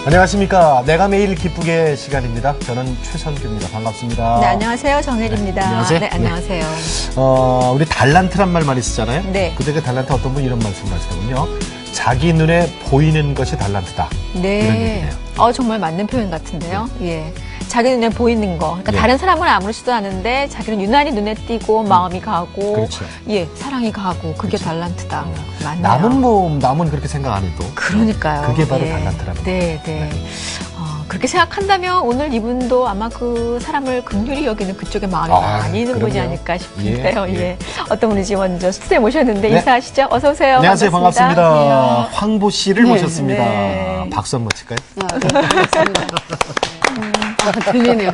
안녕하십니까. 내가 매일 기쁘게 시간입니다. 저는 최선규입니다. 반갑습니다. 네, 안녕하세요. 정혜리입니다. 네, 안녕하세요. 네, 안녕하세요. 우리 달란트란 말 많이 쓰잖아요. 네. 그때 그 달란트 어떤 분이 이런 말씀을 하시더군요. 자기 눈에 보이는 것이 달란트다. 네. 이런 얘기네요. 정말 맞는 표현 같은데요. 예. 자기 눈에 보이는 거. 그러니까 네. 다른 사람은 아무렇지도 않은데 자기는 유난히 눈에 띄고 마음이 가고 그렇죠. 예, 사랑이 가고 그게 달란트다. 맞네요. 남은 그렇게 생각 안 해도. 그러니까요. 그게 바로 예. 달란트라는 네, 네. 그렇게 생각한다면 오늘 이분도 아마 그 사람을 긍휼히 여기는 그쪽에 마음이 많이 있는 분이 그럼요. 아닐까 싶은데요. 예, 예. 예. 어떤 분인지 먼저 스튜디오에 모셨는데 네. 인사하시죠. 어서 오세요. 안녕하세요. 반갑습니다. 네. 황보 씨를 네. 모셨습니다. 네. 박수 한번 칠까요? 네, 반갑습니다. 들리네요.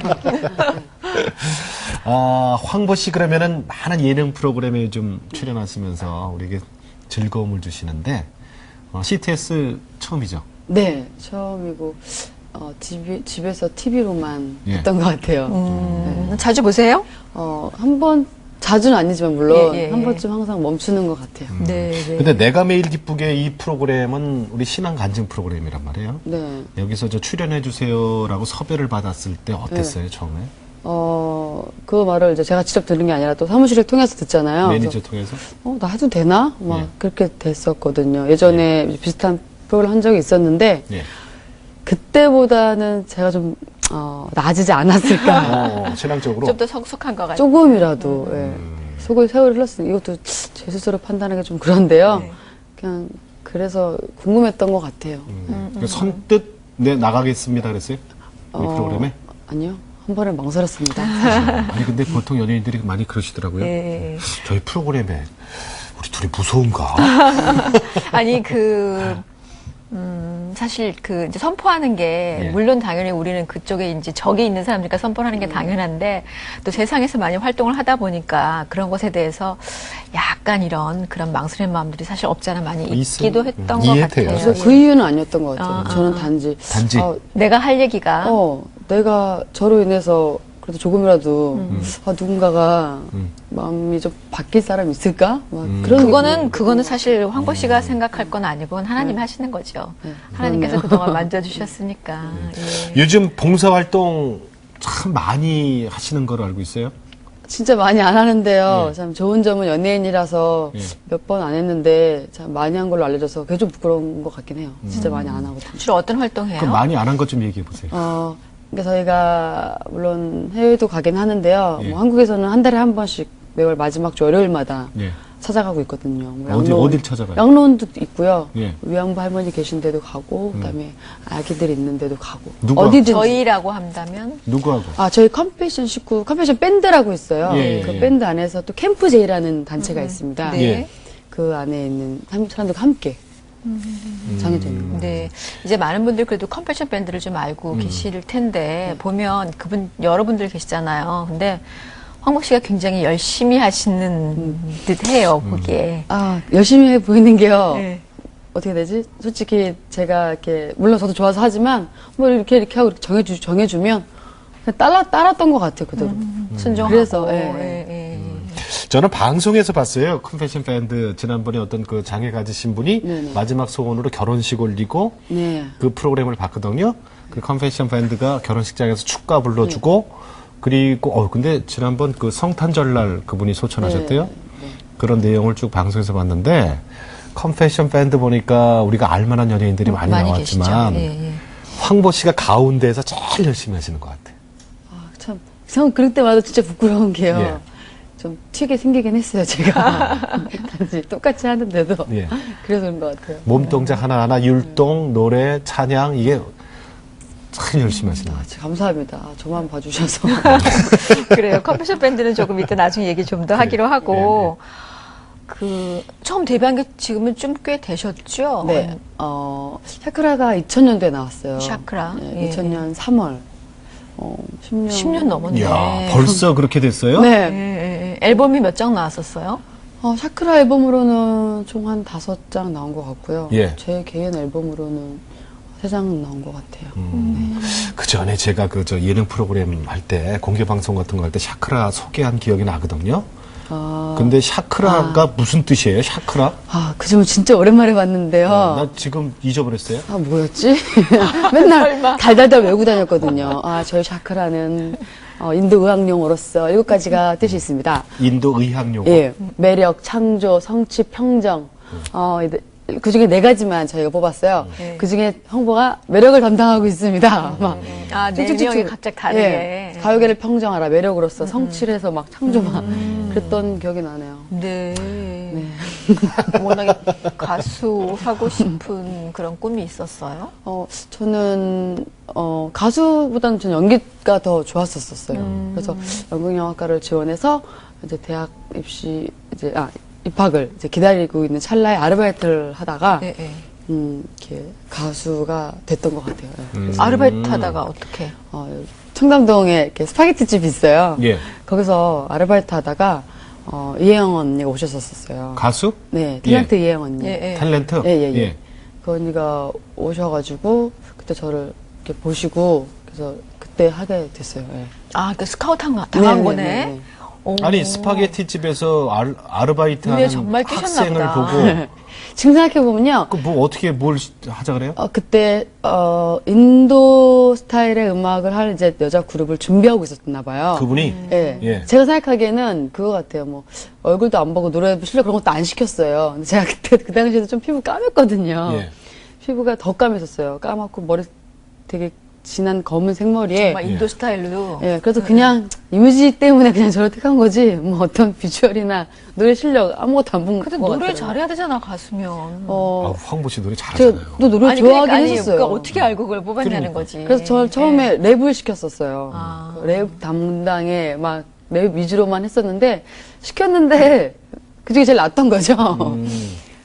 황보 씨 그러면은 많은 예능 프로그램에 좀 출연하시면서 우리에게 즐거움을 주시는데 CTS 처음이죠? 네, 처음이고, 집에서 TV로만 예. 했던 것 같아요. 자주 보세요? 한 번, 자주는 아니지만 물론, 예, 예, 한 예. 번쯤 항상 멈추는 것 같아요. 네, 네. 근데 내가 매일 기쁘게 이 프로그램은 우리 신앙 간증 프로그램이란 말이에요. 네. 여기서 저 출연해 주세요라고 섭외를 받았을 때 어땠어요, 처음에? 그 말을 이제 제가 직접 들은 게 아니라 또 사무실을 통해서 듣잖아요. 매니저 통해서? 그래서, 나 해도 되나? 막 예. 그렇게 됐었거든요. 예전에 비슷한 프로그램 한 적이 있었는데, 예. 그때보다는 제가 좀, 나아지지 않았을까. 신앙적으로? 좀 더 성숙한 것 같아요. 조금이라도 예. 속을 세월을 흘렀으니 이것도 제 스스로 판단하기 좀 그런데요. 네. 그냥 그래서 궁금했던 것 같아요. 선뜻 나가겠습니다 그랬어요? 이 프로그램에? 아니요. 한 번은 망설였습니다. 아니 근데 보통 연예인들이 많이 그러시더라고요. 예. 저희 프로그램에 우리 둘이 무서운가? 아니, 사실 이제 선포하는 게, 예. 물론 당연히 우리는 그쪽에 이제 적이 있는 사람들과 선포를 하는 게 당연한데, 또 세상에서 많이 활동을 하다 보니까 그런 것에 대해서 약간 그런 망설이는 마음들이 사실 없잖아 많이 있어요. 있기도 했던 것 이해돼요. 같아요. 그래서 그 이유는 아니었던 것 같아요. 저는 단지 단지? 내가 할 얘기가, 내가 저로 인해서 그래도 조금이라도 누군가가 마음이 좀 바뀔 사람이 있을까? 막 그런 그거는 사실 황보 씨가 생각할 건 아니고 하나님이 하시는 거죠. 네, 하나님께서 그동안 만져주셨으니까. 예. 요즘 봉사활동 참 많이 하시는 걸로 알고 있어요? 진짜 많이 안 하는데요. 예. 참 좋은 점은 연예인이라서 예. 몇 번 안 했는데 참 많이 한 걸로 알려져서 그게 좀 부끄러운 것 같긴 해요. 진짜 많이 안 하거든요. 주로 어떤 활동해요? 그럼 많이 안 한 것 좀 얘기해 보세요. 그러니까 저희가 물론 해외도 가긴 하는데요. 예. 뭐 한국에서는 한 달에 한 번씩 매월 마지막 주 월요일마다 예. 찾아가고 있거든요. 뭐 어딜 찾아가요? 양로원도 있고요. 예. 위안부 할머니 계신 데도 가고 그다음에 아기들 있는 데도 가고 누구하고? 어디든지. 저희라고 한다면 누구하고? 저희 컴패션 컴패션 밴드라고 있어요. 예, 그 예. 밴드 안에서 또 캠프 제이라는 단체가 있습니다. 네. 예. 그 안에 있는 사람들과 함께 정해져 있는 거예요. 네. 이제 많은 분들 그래도 컴패션 밴드를 좀 알고 계실 텐데, 보면 여러분들 계시잖아요. 근데 황보 씨가 굉장히 열심히 하시는 듯 해요, 보기에. 열심히 해 보이는 게요. 네. 어떻게 되지? 솔직히 제가 이렇게 물론 저도 좋아서 하지만 뭐 이렇게 하고 정해주면 그냥 따랐던 것 같아요 그대로. 순종하고. 그래서 저는 방송에서 봤어요. 컨페션 밴드 지난번에 어떤 그 장애 가지신 분이 네네. 마지막 소원으로 결혼식 올리고 네. 그 프로그램을 봤거든요. 그 컨페션 밴드가 결혼식장에서 축가 불러주고 그리고 근데 지난번 그 성탄절날 그분이 소천하셨대요. 네. 그런 내용을 쭉 방송에서 봤는데 컨페션 밴드 보니까 우리가 알만한 연예인들이 많이 나왔지만 계시죠. 예, 예. 황보 씨가 가운데에서 제일 열심히 하시는 것 같아요. 참 이상 그럴 때마다 진짜 부끄러운 게요. 예. 좀 튀게 생기긴 했어요 제가. 단지 똑같이 하는데도 예. 그래서 그런 것 같아요. 몸 동작 하나하나 율동, 노래, 찬양 이게 참 열심히 하시는 것 같아요. 진짜 감사합니다. 저만 봐주셔서. 그래요. 컴패션 밴드는 조금 이따 나중에 얘기 좀 더 하기로 하고, 처음 데뷔한 게 지금은 좀 꽤 되셨죠? 네. 샤크라가 2000년도에 나왔어요. 샤크라. 네, 예. 2000년 3월. 10년 넘었네. 이야, 벌써 그렇게 됐어요? 네. 예, 예, 예. 앨범이 몇 장 나왔었어요? 샤크라 앨범으로는 총 한 5장 나온 것 같고요. 예. 제 개인 앨범으로는 3장 나온 것 같아요. 그 전에 제가 예능 프로그램 할 때, 공개 방송 같은 거 할 때 샤크라 소개한 기억이 나거든요. 근데 샤크라가 무슨 뜻이에요? 샤크라? 그 질문 진짜 오랜만에 봤는데요. 나 지금 잊어버렸어요. 뭐였지? 맨날 달달달 외우고 다녔거든요. 저희 샤크라는 인도 의학용어로서 7가지가 뜻이 있습니다. 인도 의학용어. 예, 매력, 창조, 성취, 평정. 그 중에 4가지만 저희가 뽑았어요. 네. 그 중에 홍보가 매력을 담당하고 있습니다. 막 네 쭉쭉쭉 명이 각각 다르게. 예, 가요계를 평정하라, 매력으로서 성취를 해서 막 창조막 그랬던 기억이 나네요. 네. 워낙에 가수 하고 싶은 그런 꿈이 있었어요? 저는 가수보다는 저는 연기가 더 좋았었어요. 그래서 연극영화과를 지원해서 이제 대학 입학을 이제 기다리고 있는 찰나에 아르바이트를 하다가 네, 네. 이렇게 가수가 됐던 것 같아요. 예. 그래서, 아르바이트 하다가 어떻게? 청담동에 이렇게 스파게티 집이 있어요. 예. 거기서 아르바이트 하다가 이혜영 언니가 오셨었어요. 가수? 네, 탤런트 이혜영 언니. 예. 탤런트? 예. 그 언니가 오셔가지고 그때 저를 이렇게 보시고 그래서 그때 하게 됐어요. 예. 그 스카우트 당한 네, 거네? 네, 네. 오. 아니 스파게티 집에서 아르바이트 눈에 하는 정말 띄셨나 학생을 보다. 보고 지금 생각해보면요. 그 뭐 어떻게 뭘 하자 그래요? 그때, 인도 스타일의 음악을 할 이제 여자 그룹을 준비하고 있었나 봐요. 그분이 예. 예. 제가 생각하기에는 그거 같아요. 뭐, 얼굴도 안 보고 노래 실력 그런 것도 안 시켰어요. 근데 제가 그때, 그 당시에도 좀 피부 까맸거든요. 예. 피부가 더 까맸었어요. 까맣고 머리 되게 진한 검은 생머리에. 정말 인도 스타일로. 예, 그래서 그냥 이미지 때문에 그냥 저를 택한 거지, 뭐 어떤 비주얼이나 노래 실력 아무것도 안 본 것 근데 같아요. 노래 잘해야 되잖아, 가수면. 황보 씨 노래 제가 잘하잖아요. 또 노래 아니, 좋아하긴 그러니까, 했었어요. 그러니까 어떻게 알고 그걸 뽑았냐는 그러니까. 거지. 그래서 저 처음에 랩을 시켰었어요. 아. 그 랩 담당에 막 랩 위주로만 했었는데 시켰는데 그중에 제일 낫던 거죠.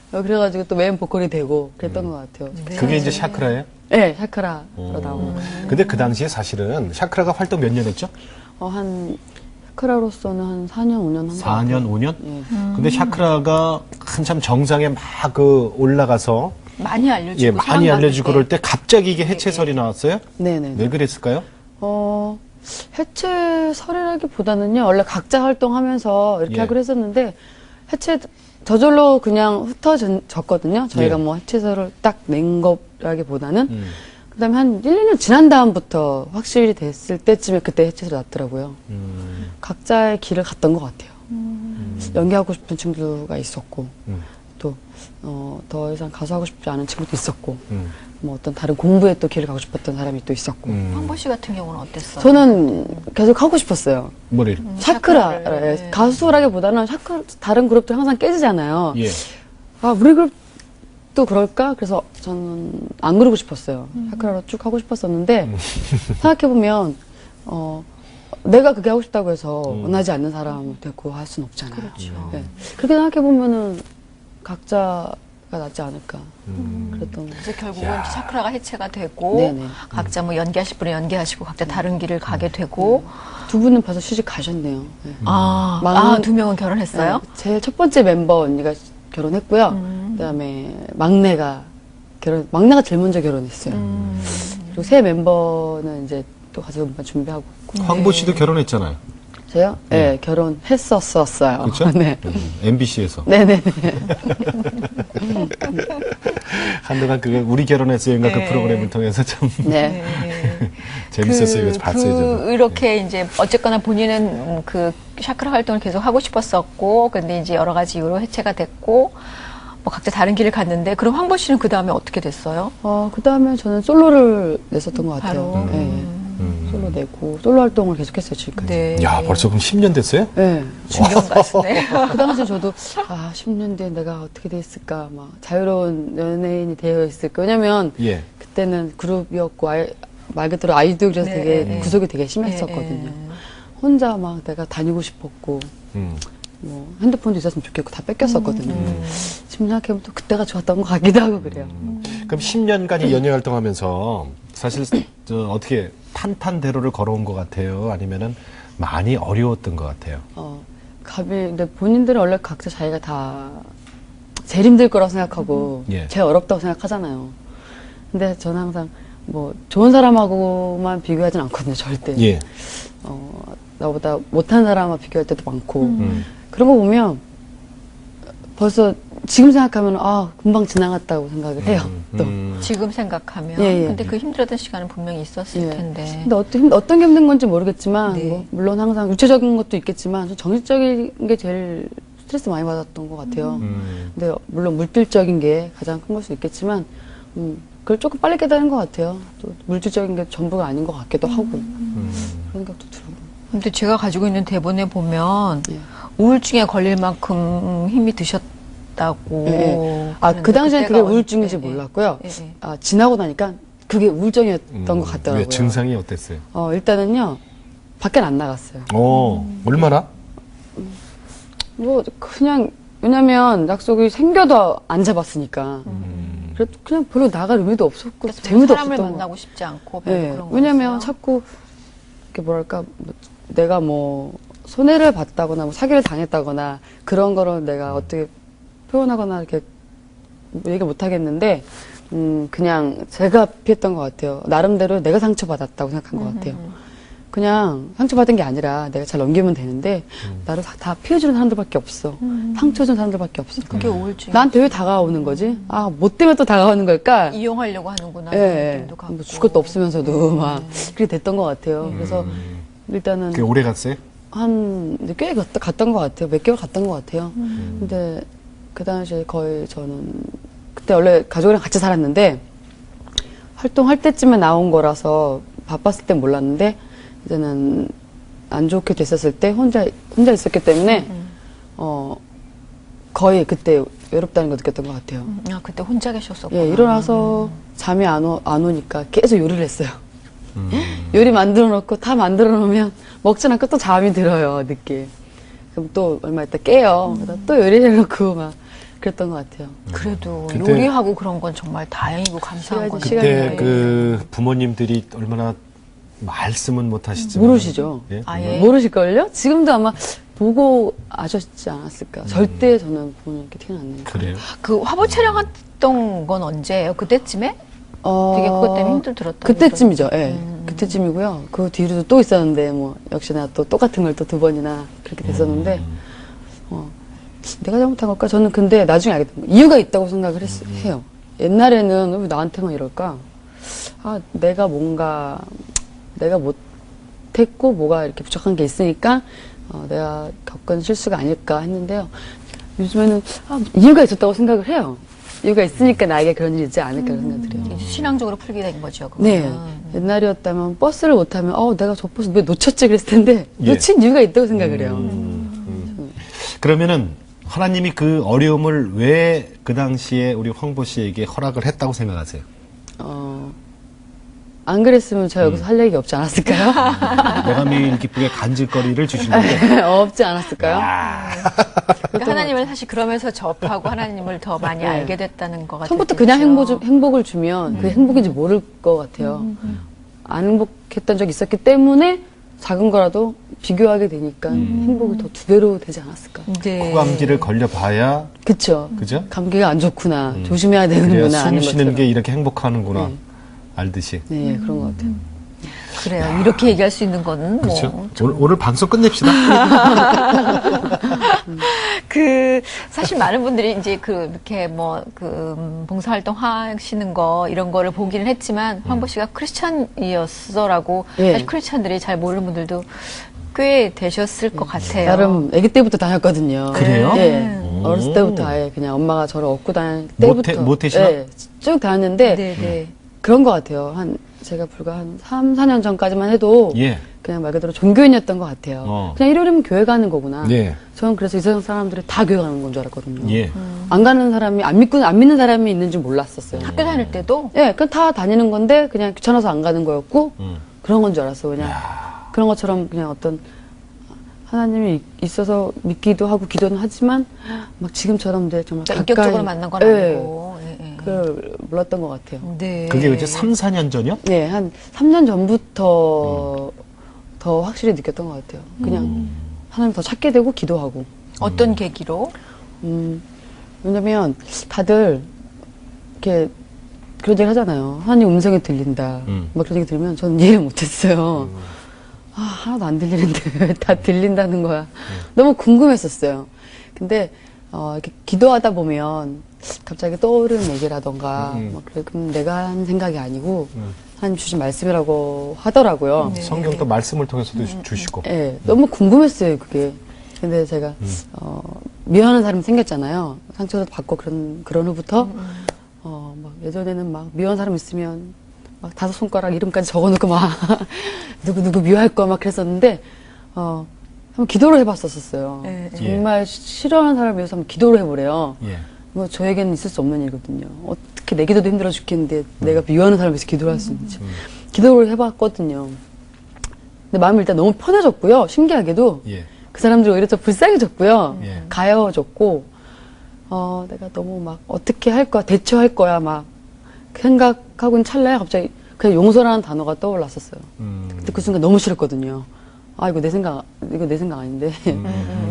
그래가지고 또 메인 보컬이 되고 그랬던 것 같아요. 그게 이제 샤크라예요? 네, 샤크라로 나오고. 근데 그 당시에 사실은 샤크라가 활동 몇 년 했죠? 샤크라로서는 한 4년, 5년 한 것 같아요. 4년, 5년? 예. 근데 샤크라가 한참 정상에 막 올라가서 많이 알려주고. 예, 많이 사랑받을 알려주고 때. 그럴 때 갑자기 이게 해체설이 나왔어요? 네네. 왜 그랬을까요? 해체설이라기보다는요, 원래 각자 활동하면서 이렇게 예. 하기로 했었는데, 저절로 그냥 흩어졌거든요. 저희가 예. 뭐 해체설을 딱 낸 거라기보다는. 그 다음에 한 1, 2년 지난 다음부터 확실히 됐을 때쯤에 그때 해체설이 났더라고요. 각자의 길을 갔던 것 같아요. 연기하고 싶은 친구가 있었고, 또, 더 이상 가수하고 싶지 않은 친구도 있었고, 뭐 어떤 다른 공부에 또 길을 가고 싶었던 사람이 또 있었고. 황보 씨 같은 경우는 어땠어요? 저는 계속 하고 싶었어요. 뭐를? 샤크라. 샤크라를. 가수라기보다는 다른 그룹들 항상 깨지잖아요. 예. 우리 그룹도 그럴까? 그래서 저는 안 그러고 싶었어요. 샤크라로 쭉 하고 싶었었는데, 생각해보면, 내가 그게 하고 싶다고 해서 원하지 않는 사람을 데리고 할 수는 없잖아요. 그렇죠. 네. 그렇게 생각해보면은 각자가 낫지 않을까. 그랬던 것 그래서 결국은 샤크라가 해체가 되고 네네. 각자 뭐 연기하실 분은 연기하시고 각자 다른 길을 가게 되고 두 분은 벌써 시집 가셨네요. 네. 두 명은 결혼했어요? 네, 제일 첫 번째 멤버 언니가 결혼했고요. 그다음에 막내가 제일 먼저 결혼했어요. 그리고 새 멤버는 이제 또 가서 음반 준비하고 있고. 황보 씨도 결혼했잖아요. 저요? 네, 결혼했었어요. 그렇죠? 네. MBC에서. 네네네. 한동안 우리 결혼했어요인가 네. 그 프로그램을 통해서 참 네. 재밌었어요. 그래서 봤어요. 저도. 이렇게 이제 어쨌거나 본인은 그 샤크라 활동을 계속 하고 싶었었고, 근데 이제 여러 가지 이유로 해체가 됐고, 뭐 각자 다른 길을 갔는데, 그럼 황보 씨는 그 다음에 어떻게 됐어요? 그 다음에 저는 솔로를 냈었던 것 같아요. 바로. 네. 솔로 내고, 솔로 활동을 계속했어요, 지금까지. 네. 야, 벌써 그럼 10년 됐어요? 네. 중년 가수네. 그 당시 저도 10년 뒤에 내가 어떻게 돼 있을까, 막 자유로운 연예인이 되어 있을까. 왜냐면 예. 그때는 그룹이었고 말 그대로 아이돌이라서 네, 되게 네. 구속이 되게 심했었거든요. 네. 혼자 막 내가 다니고 싶었고, 뭐 핸드폰도 있었으면 좋겠고 다 뺏겼었거든요. 지금 생각해보면 또 그때가 좋았던 것 같기도 하고 그래요. 그럼 10년간이 연예 활동하면서 사실 어떻게 탄탄대로를 걸어온 것 같아요? 아니면은 많이 어려웠던 것 같아요? 근데 본인들은 원래 각자 자기가 다 제일 힘들 거라고 생각하고 예. 제일 어렵다고 생각하잖아요. 근데 저는 항상 뭐 좋은 사람하고만 비교하진 않거든요, 절대. 예. 나보다 못한 사람과 비교할 때도 많고 그런 거 보면 벌써 지금 생각하면 금방 지나갔다고 생각을 해요. 또. 지금 생각하면. 예, 예. 근데 그 힘들었던 시간은 분명히 있었을 예. 텐데. 근데 어떤 게 힘든 건지 모르겠지만 네. 뭐 물론 항상 육체적인 것도 있겠지만 좀 정신적인 게 제일 스트레스 많이 받았던 것 같아요. 근데 물론 물질적인 게 가장 큰 걸 수 있겠지만 그걸 조금 빨리 깨달은 것 같아요. 또 물질적인 게 전부가 아닌 것 같기도 하고 그런 생각도 들고. 근데 제가 가지고 있는 대본에 보면 예. 우울증에 걸릴 만큼 힘이 드셨다고. 예, 예. 하는데 그 당시엔 그게 그때가 우울증인지 언제? 몰랐고요. 예, 예. 지나고 나니까 그게 우울증이었던 것 같더라고요. 왜 증상이 어땠어요? 일단은요, 밖에 안 나갔어요. 얼마나? 뭐, 그냥, 왜냐면 약속이 생겨도 안 잡았으니까. 그래도 그냥 별로 나갈 의미도 없었고, 그래서 재미도 사람을 없었던 만나고 싶지 않고 별로 네, 그런 왜냐면 거였어요? 자꾸, 이렇게 뭐랄까, 내가 손해를 봤다거나, 사기를 당했다거나, 그런 거를 내가 어떻게 표현하거나, 이렇게 얘기 못 하겠는데, 그냥 제가 피했던 것 같아요. 나름대로 내가 상처받았다고 생각한 것 같아요. 그냥 상처받은 게 아니라 내가 잘 넘기면 되는데, 나를 다 피해주는 사람들밖에 없어. 상처주는 사람들밖에 없어. 그게 우울증. 나한테 왜 다가오는 거지? 뭐 때문에 또 다가오는 걸까? 이용하려고 하는구나. 예, 그런 예. 느낌도 갖고. 줄 것도 없으면서도 막 그렇게 됐던 것 같아요. 그래서 일단은 꽤 오래 갔어요? 꽤 갔던 것 같아요. 몇 개월 갔던 것 같아요. 근데 그 당시에 거의 저는 그때 원래 가족이랑 같이 살았는데 활동할 때쯤에 나온 거라서 바빴을 땐 몰랐는데 이제는 안 좋게 됐었을 때 혼자 있었기 때문에 거의 그때 외롭다는 걸 느꼈던 것 같아요. 그때 혼자 계셨었구나. 예, 일어나서 잠이 안 오니까 계속 요리를 했어요. 요리 만들어 놓고 다 만들어 놓으면 먹지 않고 또 잠이 들어요, 늦게. 그럼 또 얼마 있다 깨요. 그래서 또 요리해 놓고 막 그랬던 것 같아요. 그래도 그때- 요리하고 그런 건 정말 다행이고 감사한 시간이- 거죠. 시간이 그때 많이 그 부모님들이 얼마나 말씀은 못 하시지만 모르시죠? 예? 아예. 모르실걸요? 지금도 아마 보고 아셨지 않았을까. 절대 저는 부모님께 티가 안 내요. 그래요? 그 화보 촬영했던 건 언제예요? 그때쯤에? 되게 그것 때문에 힘들었던 그때쯤이죠. 예. 그때쯤이고요. 그 뒤로도 또 있었는데, 역시나 또 똑같은 걸 또 2번이나 그렇게 됐었는데, 내가 잘못한 걸까? 저는 근데 나중에 알게 된 거예요. 이유가 있다고 생각을 해요. 옛날에는 왜 나한테만 이럴까? 내가 못했고, 뭐가 이렇게 부족한 게 있으니까, 내가 겪은 실수가 아닐까 했는데요. 요즘에는, 이유가 있었다고 생각을 해요. 이유가 있으니까 나에게 그런 일이 있지 않을까 생각이 들어요. 신앙적으로 풀게 된 거죠. 네. 그거는. 옛날이었다면 버스를 못 타면 내가 저 버스 왜 놓쳤지 그랬을 텐데 예. 놓친 이유가 있다고 생각을 해요. 그러면은 하나님이 그 어려움을 왜 그 당시에 우리 황보 씨에게 허락을 했다고 생각하세요? 안 그랬으면 제가 여기서 할 얘기 없지 않았을까요? 내가 매일 기쁘게 간질거리를 주시는데 없지 않았을까요? 그러니까 하나님을 사실 그러면서 접하고 하나님을 더 많이 네. 알게 됐다는 것 같아요. 처음부터 그냥 행복을 주면 그게 행복인지 모를 것 같아요. 안 행복했던 적이 있었기 때문에 작은 거라도 비교하게 되니까 행복이 더 2배로 되지 않았을까. 네. 코감기를 걸려봐야 그쵸. 그죠? 감기가 안 좋구나. 조심해야 그래야 되는구나. 숨 아는 쉬는 것처럼. 게 이렇게 행복하는구나 네. 알듯이. 네, 그런 것 같아요. 그래요. 이렇게 얘기할 수 있는 거는 그렇죠. 뭐. 오늘 방송 끝냅시다. 사실 많은 분들이 이제 이렇게 봉사활동 하시는 거, 이런 거를 보기는 했지만, 황보 씨가 크리스찬이었어라고, 예. 사실 크리스찬들이 잘 모르는 분들도 꽤 되셨을 것 같아요. 나름 아기 때부터 다녔거든요. 그래요? 네. 오. 어렸을 때부터 아예 그냥 엄마가 저를 업고 다닐 때부터. 모태신앙? 네. 쭉 다녔는데, 네. 그런 것 같아요. 제가 불과 한 3, 4년 전까지만 해도, 예. 그냥 말 그대로 종교인이었던 것 같아요. 그냥 일요일이면 교회 가는 거구나. 예. 저는 그래서 이 세상 사람들이 다 교회 가는 건 줄 알았거든요. 예. 안 가는 사람이, 안 믿는 사람이 있는지 몰랐었어요. 학교 다닐 때도 예, 그냥 다 다니는 건데, 그냥 귀찮아서 안 가는 거였고, 그런 건 줄 알았어. 그냥 그런 것처럼 그냥 어떤 하나님이 있어서 믿기도 하고 기도는 하지만 막 지금처럼 정말 그러니까 가까이 인격적으로 만난 건 예, 아니고. 예. 그걸 몰랐던 것 같아요. 네. 그게 이제 3, 4년 전이요? 네, 한 3년 전부터 더 확실히 느꼈던 것 같아요. 그냥 하나님 더 찾게 되고 기도하고. 어떤 계기로? 왜냐면 다들 이렇게 그런 얘기 하잖아요. 하나님 음성이 들린다. 막 그런 얘기 들으면 저는 이해를 못했어요. 하나도 안 들리는데 왜 다 들린다는 거야. 너무 궁금했었어요. 근데 이렇게 기도하다 보면 갑자기 떠오르는 얘기라던가 막 그래, 그럼 내가 한 생각이 아니고 하나님 주신 말씀이라고 하더라고요. 네. 성경도 말씀을 통해서도 주시고. 네, 너무 궁금했어요, 그게. 근데 제가, 미워하는 사람이 생겼잖아요. 상처도 받고 그런 후부터, 막 예전에는 막 미워하는 사람 있으면 막 5손가락 이름까지 적어놓고 막, 누구 미워할 거 막 그랬었는데, 한번 기도를 해봤었어요. 네. 정말 싫어하는 사람을 위해서 한번 기도를 해보래요. 예. 뭐 저에게는 있을 수 없는 일이거든요. 어떻게 내 기도도 힘들어 죽겠는데 내가 미워하는 사람을 위해서 기도를 할 수 있는지. 기도를 해봤거든요. 근데 마음이 일단 너무 편해졌고요. 신기하게도. 예. 그 사람들이 오히려 더 불쌍해졌고요. 예. 가여워졌고, 내가 너무 막 어떻게 할 거야, 대처할 거야, 막 생각하고는 찰나에 갑자기 그냥 용서라는 단어가 떠올랐었어요. 근데 그 순간 너무 싫었거든요. 이거 내 생각 아닌데.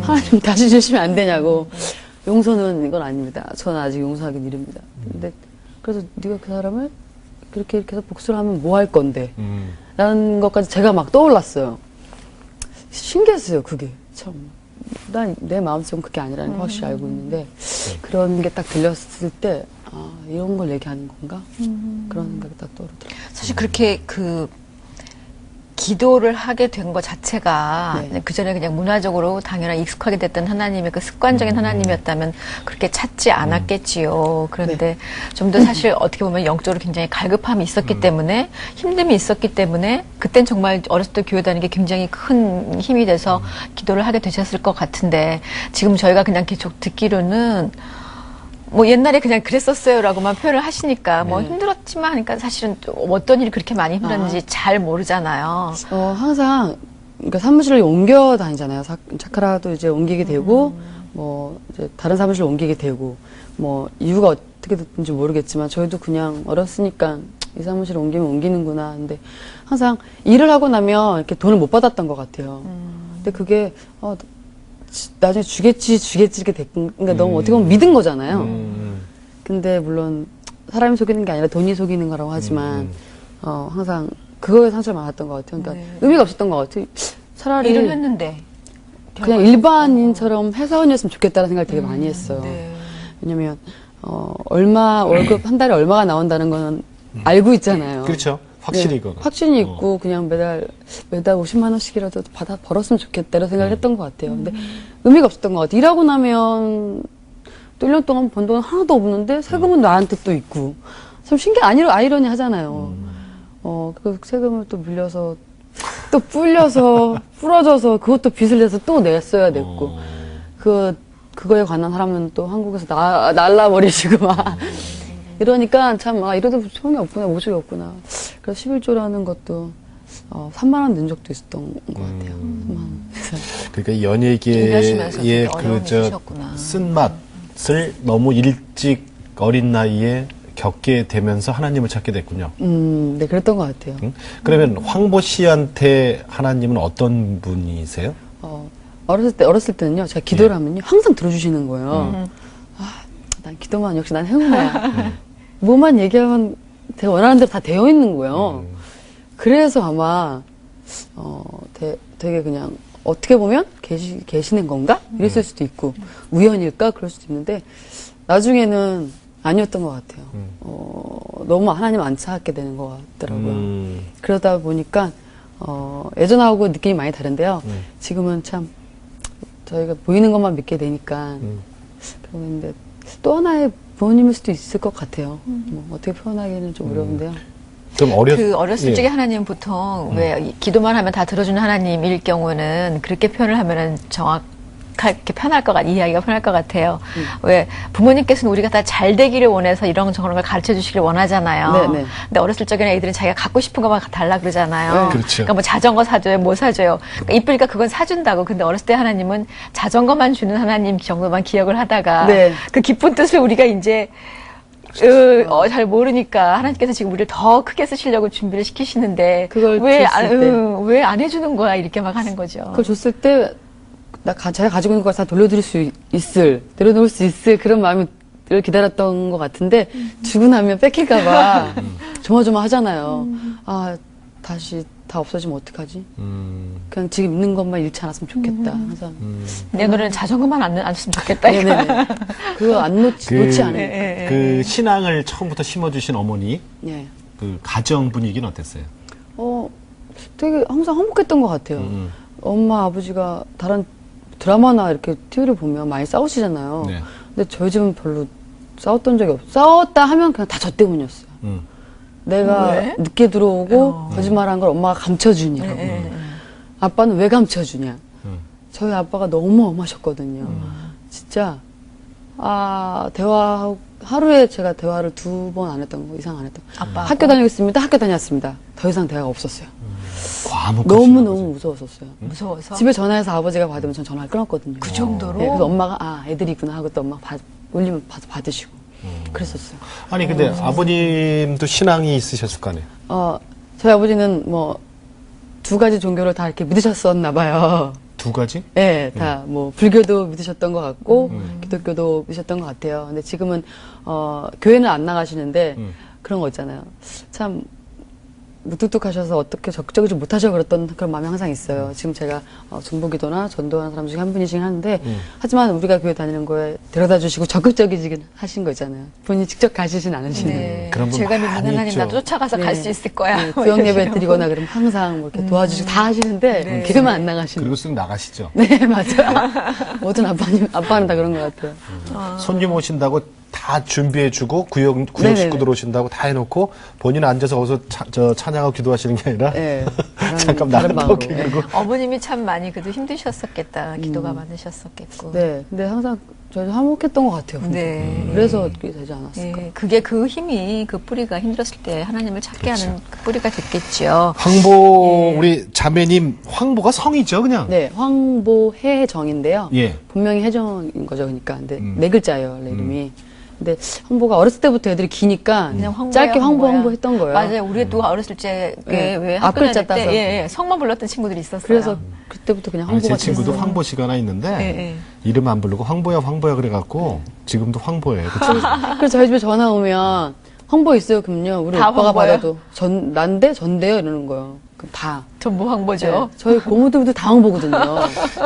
하나님 다시 주시면 안 되냐고. 용서는 이건 아닙니다. 저는 아직 용서하긴 이릅니다. 근데 그래서 네가 그 사람을 그렇게 계속 복수를 하면 뭐 할 건데? 라는 것까지 제가 막 떠올랐어요. 신기했어요, 그게. 참. 난 내 마음속은 그게 아니라는 걸 확실히 알고 있는데, 그런 게 딱 들렸을 때, 이런 걸 얘기하는 건가? 그런 생각이 딱 떠오르더라고요. 사실 그렇게 기도를 하게 된 것 자체가 네. 그 전에 그냥 문화적으로 당연히 익숙하게 됐던 하나님의 그 습관적인 하나님이었다면 그렇게 찾지 않았겠지요. 그런데 좀 더 사실 어떻게 보면 영적으로 굉장히 갈급함이 있었기 때문에 힘듦이 있었기 때문에 그땐 정말 어렸을 때 교회 다니는 게 굉장히 큰 힘이 돼서 기도를 하게 되셨을 것 같은데 지금 저희가 그냥 계속 듣기로는 뭐 옛날에 그냥 그랬었어요라고만 표현을 하시니까 뭐 힘들었지만 그러니까 사실은 또 어떤 일이 그렇게 많이 힘들었는지 잘 모르잖아요. 항상, 그러니까 사무실을 옮겨 다니잖아요. 차크라도 이제 옮기게 되고, 뭐, 이제 다른 사무실로 옮기게 되고, 뭐, 이유가 어떻게 됐는지 모르겠지만, 저희도 그냥 어렸으니까 이 사무실을 옮기면 옮기는구나. 근데 항상 일을 하고 나면 이렇게 돈을 못 받았던 것 같아요. 근데 그게, 나중에 주겠지 이렇게 됐고, 그러니까 너무 어떻게 보면 믿은 거잖아요. 근데 물론 사람이 속이는 게 아니라 돈이 속이는 거라고 하지만 항상 그거에 상처를 많았던 것 같아요. 그러니까 네. 의미가 없었던 것 같아요. 차라리 일을 했는데 그냥 일반인처럼 회사원이었으면 좋겠다는 생각을 되게 많이 했어요. 네. 왜냐면 월급 한 달에 얼마가 나온다는 거는 알고 있잖아요. 그렇죠. 확실히 네, 이거는. 확신이 있고 그냥 매달 50만 원씩이라도 벌었으면 좋겠다 이런 생각을 했던 것 같아요. 근데 의미가 없었던 것 같아요. 일하고 나면 또 1년 동안 번 돈은 하나도 없는데 세금은 나한테 또 있고 참 아이러니 하잖아요. 그 세금을 또 물려서 또 불려서 부러져서 그것도 빚을 내서 또 냈어야 됐고 그거에 관한 사람은 또 한국에서 날라버리시고 막 이러니까 참 이러도 소용이 없구나, 모적이 없구나. 그래서 11조라는 것도 3만 원 낸 적도 있었던 것 같아요. 3만 원. 그러니까 준비하시면서 연예계의 되게 어려움이 그 있으셨구나. 쓴맛을 너무 일찍 어린 나이에 겪게 되면서 하나님을 찾게 됐군요. 네, 그랬던 것 같아요. 응? 그러면 황보 씨한테 하나님은 어떤 분이세요? 어렸을 때는요, 제가 기도를 하면요, 항상 들어주시는 거예요. 난 기도만, 역시 난 행운아야. 뭐만 얘기하면 제가 원하는 대로 다 되어 있는 거예요. 그래서 아마, 되게 그냥, 어떻게 보면 계시는 건가? 이랬을 수도 있고, 우연일까? 그럴 수도 있는데, 나중에는 아니었던 것 같아요. 너무 하나님 안 찾게 되는 것 같더라고요. 그러다 보니까, 예전하고 느낌이 많이 다른데요. 지금은 참, 저희가 보이는 것만 믿게 되니까, 그런데 또 하나의 부모님일 수도 있을 것 같아요. 뭐 어떻게 표현하기는 좀 어려운데요. 좀 어렸을 적에 하나님 보통 왜 기도만 하면 다 들어주는 하나님일 경우는 그렇게 표현을 하면은 정확하게 이해하기가 편할 것 같아요. 왜 부모님께서는 우리가 다 잘 되기를 원해서 이런 저런 걸 가르쳐 주시길 원하잖아요. 네네. 근데 어렸을 적에는 애들은 자기가 갖고 싶은 것만 달라 그러잖아요. 네. 그렇죠. 그러니까 뭐 자전거 사줘요, 뭐 사줘요. 그러니까 이쁘니까 그건 사준다고. 근데 어렸을 때 하나님은 자전거만 주는 하나님 정도만 기억을 하다가 네. 그 깊은 뜻을 우리가 이제 잘 모르니까 하나님께서 지금 우리를 더 크게 쓰시려고 준비를 시키시는데 그걸 왜 줬을 안 해주는 거야 이렇게 막 하는 거죠. 그걸 줬을 때, 제가 가지고 있는 걸 다 돌려드릴 수 내려놓을 수 있을 그런 마음을 기다렸던 것 같은데, 주고 나면 뺏길까봐 조마조마 하잖아요. 다시 다 없어지면 어떡하지? 그냥 지금 있는 것만 잃지 않았으면 좋겠다. 항상. 내 노래는 자전거만 안 줬으면 좋겠다. 이거. 네네네. 그거 안 놓지 않아요. 그 신앙을 처음부터 심어주신 어머니, 예. 그 가정 분위기는 어땠어요? 되게 항상 화목했던 것 같아요. 엄마, 아버지가 다른 드라마나 이렇게 TV를 보면 많이 싸우시잖아요. 네. 근데 저희 집은 별로 싸웠던 적이 없어요. 싸웠다 하면 그냥 다 저 때문이었어요. 내가 왜? 늦게 들어오고 거짓말한 걸 엄마가 감춰주냐고. 아빠는 왜 감춰주냐. 저희 아빠가 너무 엄하셨거든요. 진짜 하루에 제가 대화를 2번 안 했던 거 이상 안 했던 거. 아빠 학교 다니겠습니다. 학교 다녔습니다. 더 이상 대화가 없었어요. 과묵하시나 너무너무 무서웠었어요. 무서워서. 집에 전화해서 아버지가 받으면 전 전화를 끊었거든요. 그 정도로? 네, 그래서 엄마가 애들이구나 하고 또 엄마가 울리면 받으시고 그랬었어요. 아니 근데 아버님도 신앙이 있으셨을 거 아니에요? 저희 아버지는 뭐 2가지 종교를 다 이렇게 믿으셨었나 봐요. 2가지? 네, 다 뭐 불교도 믿으셨던 것 같고 기독교도 믿으셨던 것 같아요. 근데 지금은 교회는 안 나가시는데 그런 거 있잖아요. 참 무뚝뚝하셔서 어떻게 적극적이지 못하셔 그랬던 그런 마음이 항상 있어요. 지금 제가 중보기도나 전도하는 사람 중에 한 분이시긴 한데 하지만 우리가 교회 다니는 거에 데려다 주시고 적극적이긴 하신 거 있잖아요. 본인이 직접 가시진 않으시는. 네. 그런 분 제가 믿는 많이 하나님 있죠. 나도 쫓아가서 갈 수 있을 거야. 네, 뭐 구역 예배 이러시고. 드리거나 그러면 항상 뭐 이렇게 도와주시고 다 하시는데 네. 교회만 안 나가시는. 그리고 쓱 나가시죠. 네, 맞아요. 모든 아빠는 다 그런 것 같아요. 손님 오신다고 다 준비해주고 구역 네네네. 식구들 오신다고 다 해놓고 본인은 앉아서 거기서 찬양하고 기도하시는 게 아니라 네, 잠깐 다른 나간다고 방으로. 그러고 어머님이 참 많이 그래도 힘드셨었겠다. 기도가 많으셨었겠고. 네, 근데 항상 저희 화목했던 것 같아요. 근데. 네. 그래서 그게 되지 않았을까. 네, 그게 그 힘이 그 뿌리가 힘들었을 때 하나님을 찾게 하는 그 뿌리가 됐겠죠. 황보 우리 자매님 황보가 성이죠 그냥. 네, 황보혜정인데요. 예. 분명히 혜정인 거죠, 그러니까. 근데 4글자예요, 원래 이름이. 근데 황보가 어렸을 때부터 애들이 기니까 그냥 황보야, 짧게 황보야. 황보했던 거예요. 맞아요. 우리도 어렸을 적에 네. 왜 학교 앞글자 다닐 때 따서. 예, 성만 불렀던 친구들이 있었어요. 그래서 그때부터 그냥 아니, 황보가 제 친구도 됐어요. 황보 씨가 하나 있는데 예. 이름 안 부르고 황보야 그래갖고 지금도 황보예요. 그쵸? 그래서 저희 집에 전화 오면 황보 있어요, 그럼요. 우리 다 오빠가 황보예요? 받아도 난데 전데요 이러는 거예요. 그럼 다. 전부 황보죠. 네, 저희 고모들도 다 황보거든요.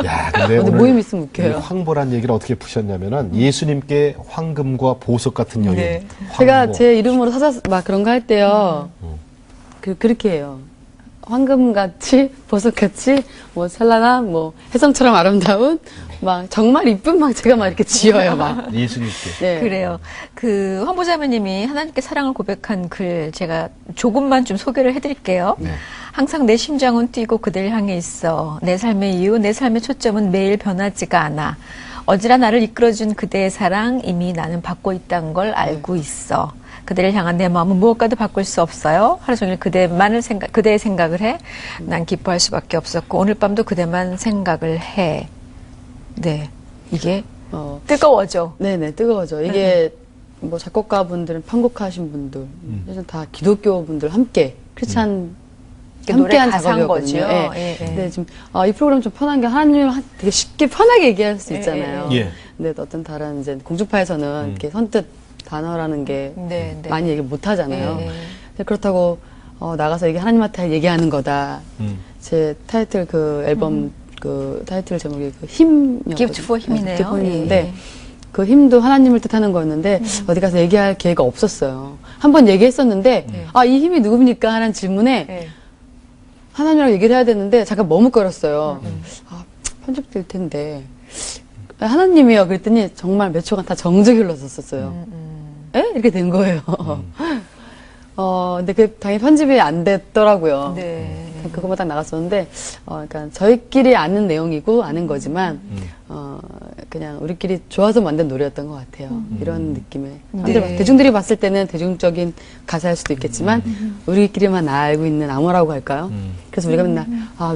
야, 근데 어디 오늘 모임 있으면 이 웃겨요. 황보란 얘기를 어떻게 푸셨냐면은 예수님께 황금과 보석 같은 여인. 네. 제가 황보. 제 이름으로 막 그런 거 할 때요. 그렇게 해요. 황금같이, 보석같이, 뭐, 찬란한, 뭐, 혜성처럼 아름다운, 막, 정말 이쁜 막 제가 막 이렇게 지어요, 막. 예수님께. 네. 그래요. 그 황보자매님이 하나님께 사랑을 고백한 글 제가 조금만 좀 소개를 해드릴게요. 네. 항상 내 심장은 뛰고 그댈 향해 있어. 내 삶의 이유, 내 삶의 초점은 매일 변하지가 않아. 어지라 나를 이끌어준 그대의 사랑 이미 나는 받고 있다는 걸 알고 있어. 그대를 향한 내 마음은 무엇과도 바꿀 수 없어요. 하루 종일 그대의 생각을 해. 난 기뻐할 수밖에 없었고 오늘 밤도 그대만 생각을 해. 네, 이게 뜨거워져. 네네, 뜨거워져. 이게, 뭐, 작곡가분들은 편곡하신 분들, 사실 다 기독교 분들 함께, 크리스찬, 노래 함께한 가사인 작업이었거든요. 거죠. 예. 예, 예. 근데 지금, 이 프로그램 좀 편한 게 하나님을 되게 쉽게 편하게 얘기할 수 있잖아요. 예. 근데 어떤 다른 이제 공주파에서는 이렇게 선뜻 단어라는 게 네, 네. 많이 얘기 못 하잖아요. 예, 예. 근데 그렇다고 나가서 이게 하나님한테 얘기하는 거다. 제 타이틀 그 앨범 그 타이틀 제목이 그 힘이었거든요. Gift for 힘이네요. Gift for 힘인데 예. 그 힘도 하나님을 뜻하는 거였는데 어디 가서 얘기할 기회가 없었어요. 한 번 얘기했었는데 이 힘이 누굽니까 하는 질문에 예. 하나님이랑 얘기를 해야 되는데 잠깐 머뭇거렸어요. 편집될 텐데 하나님이요. 그랬더니 정말 몇 초간 다 정적이 흘렀었어요. 에? 이렇게 된 거예요. 근데 그게 당연히 편집이 안 됐더라고요. 네. 그것만 딱 나갔었는데, 그러니까 저희끼리 아는 내용이고 아는 거지만, 그냥 우리끼리 좋아서 만든 노래였던 것 같아요. 이런 느낌의. 네. 대중들이 봤을 때는 대중적인 가사일 수도 있겠지만, 우리끼리만 알고 있는 암호라고 할까요? 그래서 우리가 맨날,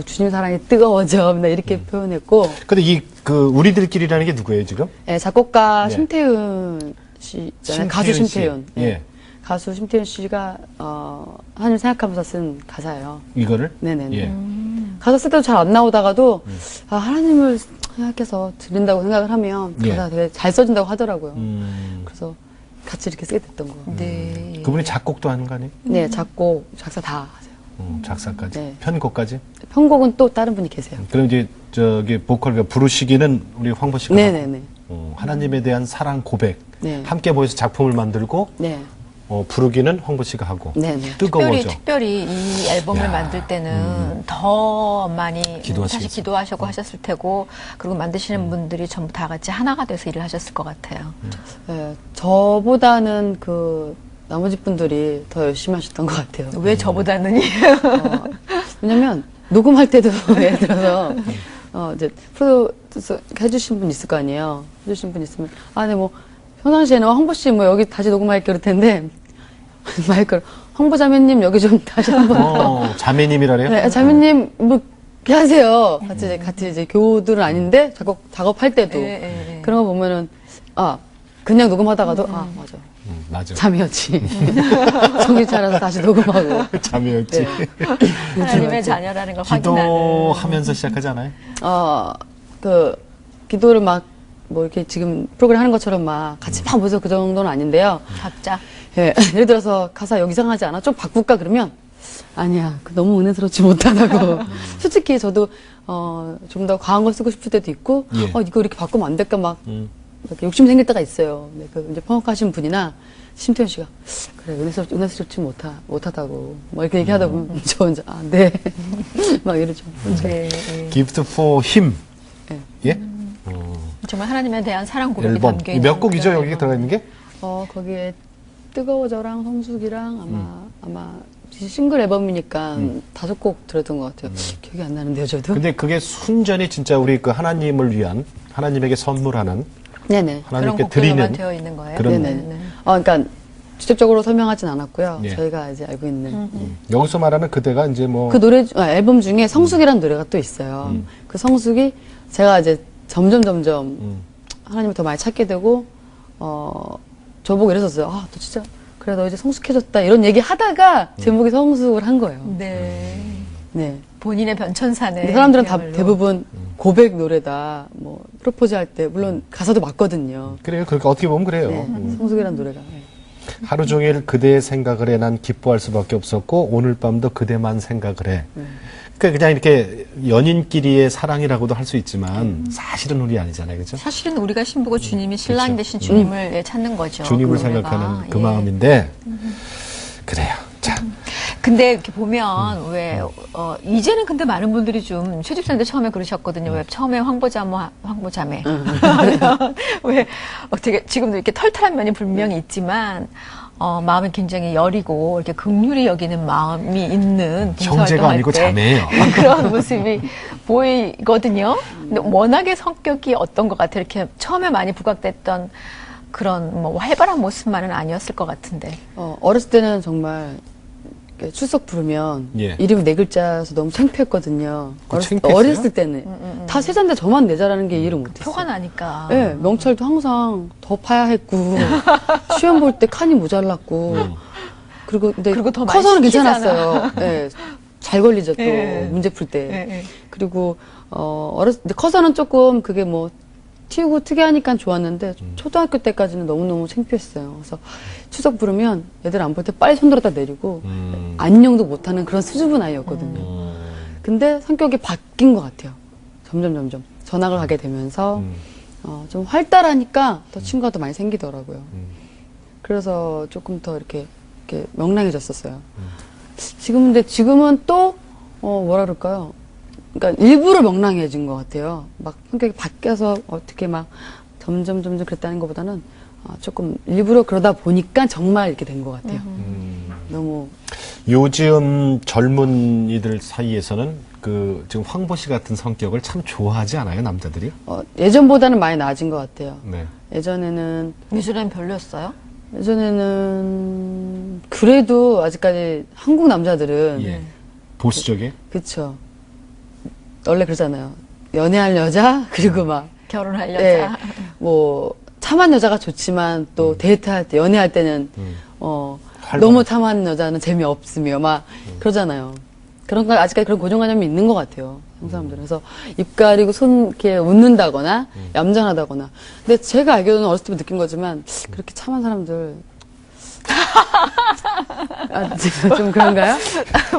주님 사랑이 뜨거워져. 맨날 이렇게 표현했고. 근데 우리들끼리라는 게 누구예요, 지금? 네, 작곡가 네. 심태훈 씨 있잖아요. 가수 심태훈 씨. 심태훈. 네. 예. 가수 심태훈 씨가 하나님 생각하면서 쓴 가사예요. 이거를? 네네네. 예. 가사 쓸 때도 잘 안 나오다가도 하나님을 생각해서 드린다고 생각을 하면 예. 가사가 되게 잘 써진다고 하더라고요. 음. 그래서 같이 이렇게 쓰게 됐던 거. 네. 그분이 작곡도 하는 거 아니에요? 네, 작곡, 작사 다 하세요. 작사까지, 네. 편곡까지. 편곡은 또 다른 분이 계세요. 그럼 이제 저기 보컬 부르시기는 우리 황보 씨가 네네네. 하고, 하나님에 대한 사랑 고백, 네. 함께 모여서 작품을 만들고 네. 부르기는 황보 씨가 하고. 네네. 뜨거워져. 특별히 이 앨범을 야, 만들 때는 더 많이 기도하시겠어요. 사실 기도하시고 하셨을 테고 그리고 만드시는 분들이 전부 다 같이 하나가 돼서 일을 하셨을 것 같아요. 네, 저보다는 그 나머지 분들이 더 열심히 하셨던 것 같아요. 왜 저보다는 왜냐면 녹음할 때도 예를 들어서 이제 프로듀서 해주신 분 있을 거 아니에요. 해주신 분 있으면 네 뭐 평상시에는 황보 씨 뭐 여기 다시 녹음할게 그럴 텐데 마이크를 황보 자매님 여기 좀 다시 한번 자매님이라래요? 네, 자매님 뭐 이렇게 하세요. 같이 이제 교우들은 아닌데 작업할 때도 그런 거 보면은 그냥 녹음하다가도 맞아. 맞아. 자매였지. 정신 차려서 다시 녹음하고. 자매였지. 하나님의 자녀라는 걸 확인하는. 기도하면서 시작하지 않아요? 그 기도를 막 뭐 이렇게 지금 프로그램 하는 것처럼 막 같이 막 모여서 그 정도는 아닌데요. 각자. 예, 예를 들어서 가사 여기 이상하지 않아? 좀 바꿀까 그러면 아니야. 너무 은혜스럽지 못하다고. 솔직히 저도 좀 더 과한 걸 쓰고 싶을 때도 있고 예. 이거 이렇게 바꾸면 안 될까 막 이렇게 욕심 생길 때가 있어요. 근데 그 이제 편곡하신 분이나 심태현 씨가 그래 은혜스럽지 못하다고 뭐 이렇게 얘기하다 보면 저 혼자 네. 막 이러죠. 네. Gift for him. 네. 예? 정말 하나님에 대한 사랑 고백이 앨범. 담겨 있는 몇 곡이죠, 여기 들어가 있는 게? 거기에 뜨거워져랑 성숙이랑 아마 싱글 앨범이니까 5곡 들었던 것 같아요. 기억이 안 나는데요, 저도. 근데 그게 순전히 진짜 우리 그 하나님을 위한, 하나님에게 선물하는, 네네. 그런 하나님께 곡들로만 드리는 되어 있는 거예요. 그런 네네. 그러니까 직접적으로 설명하진 않았고요. 예. 저희가 이제 알고 있는 여기서 말하는 그대가 이제 뭐 그 노래 앨범 중에 성숙이라는 노래가 또 있어요. 그 성숙이 제가 이제 점점 하나님을 더 많이 찾게 되고 저보고 이랬었어요. 너 진짜 그래 너 이제 성숙해졌다 이런 얘기 하다가 제목이 성숙을 한 거예요. 네. 네. 본인의 변천사는. 근데 사람들은 다 그야말로. 대부분 고백 노래다. 뭐 프로포즈 할 때 물론 가사도 맞거든요. 그래요. 그러니까 어떻게 보면 그래요. 네. 성숙이라는 노래가. 네. 하루 종일 그대의 생각을 해 난 기뻐할 수밖에 없었고 오늘 밤도 그대만 생각을 해. 그러니까 그냥 이렇게 연인끼리의 사랑이라고도 할 수 있지만 사실은 우리 아니잖아요. 그죠? 사실은 우리가 신부고 주님이 신랑 그렇죠. 대신 주님을 찾는 거죠. 주님을 그 노래가. 생각하는 그 예. 마음인데 그래요. 자, 근데 이렇게 보면 왜 이제는 근데 많은 분들이 좀 최집사님도 처음에 그러셨거든요. 왜 처음에 황보자매 왜 되게 지금도 이렇게 털털한 면이 분명히 있지만 마음이 굉장히 여리고 이렇게 긍휼히 여기는 마음이 있는 형제가 아니고 봉사활동할 때 자매예요. 그런 모습이 보이거든요. 근데 워낙에 성격이 어떤 것 같아요. 이렇게 처음에 많이 부각됐던 그런 뭐 활발한 모습만은 아니었을 것 같은데. 어렸을 때는 정말 이렇게 출석 부르면 예. 이름이 4글자여서 너무 창피했거든요. 창피했어요? 어렸을 때는 다 세잔데 저만 내자라는 게 이해를 못했어요. 표가 나니까. 네, 명찰도 항상 더 파야 했고 시험 볼 때 칸이 모자랐고 그리고 근데 그리고 더 많이 커서는 시키잖아. 괜찮았어요. 네, 잘 걸리죠 또 예. 문제 풀 때. 예. 그리고 근데 커서는 조금 그게 뭐 튀우고 특이하니까 좋았는데 초등학교 때까지는 너무너무 창피했어요. 그래서 추석 부르면 애들 안 볼 때 빨리 손 들었다 내리고 안녕도 못하는 그런 수줍은 아이였거든요. 근데 성격이 바뀐 것 같아요. 점점 전학을 가게 되면서 좀 활달하니까 더 친구가 더 많이 생기더라고요. 그래서 조금 더 이렇게 명랑해졌었어요. 지금은 또 뭐라 그럴까요? 그러니까 일부러 명랑해진 것 같아요. 막 성격이 바뀌어서 어떻게 막 점점 그랬다는 것보다는 조금 일부러 그러다 보니까 정말 이렇게 된 것 같아요. 너무 요즘 젊은이들 사이에서는 그 지금 황보 씨 같은 성격을 참 좋아하지 않아요, 남자들이? 예전보다는 많이 나아진 것 같아요. 네. 예전에는 별로였어요? 그래도 아직까지 한국 남자들은 예. 보수적이에요? 그쵸. 원래 그러잖아요. 연애할 여자 그리고 막 결혼할 네, 여자. 뭐 참한 여자가 좋지만 또 데이트할 때 연애할 때는 활발하죠. 너무 참한 여자는 재미없으며 막 그러잖아요. 그런 거 아직까지 그런 고정관념이 있는 것 같아요. 한국 사람들은. 그래서 입 가리고 손 이렇게 웃는다거나 얌전하다거나. 근데 제가 알기로는 어렸을 때부터 느낀 거지만 그렇게 참한 사람들 아, 좀 그런가요?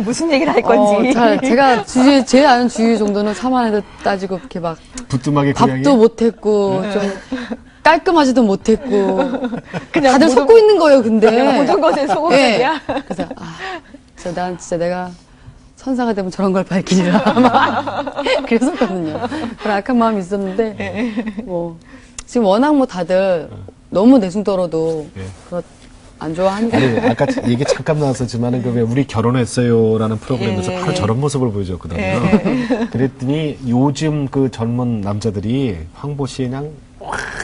무슨 얘기를 할 건지. 제가 제일 아는 주위 정도는 사만해도 따지고 이렇게 막 부뚜막의 밥도 고양이. 못했고 좀 깔끔하지도 못했고 그냥 다들 모든- 속고 있는 거예요. 근데 모든 것에 소금이야. 그래서 난 진짜 내가 선사가 되면 저런 걸 밝히리라 막 그랬었거든요. 그런 악한 마음이 있었는데 뭐 지금 워낙 뭐 다들 너무 내숭 떨어도 예. 안 좋아하니까. 아니, 아까 얘기 잠깐 나왔었지만은, 그 왜 우리 결혼했어요라는 프로그램에서 예, 바로 예. 저런 모습을 보여줬거든요. 그랬더니 요즘 그 젊은 남자들이 황보 씨의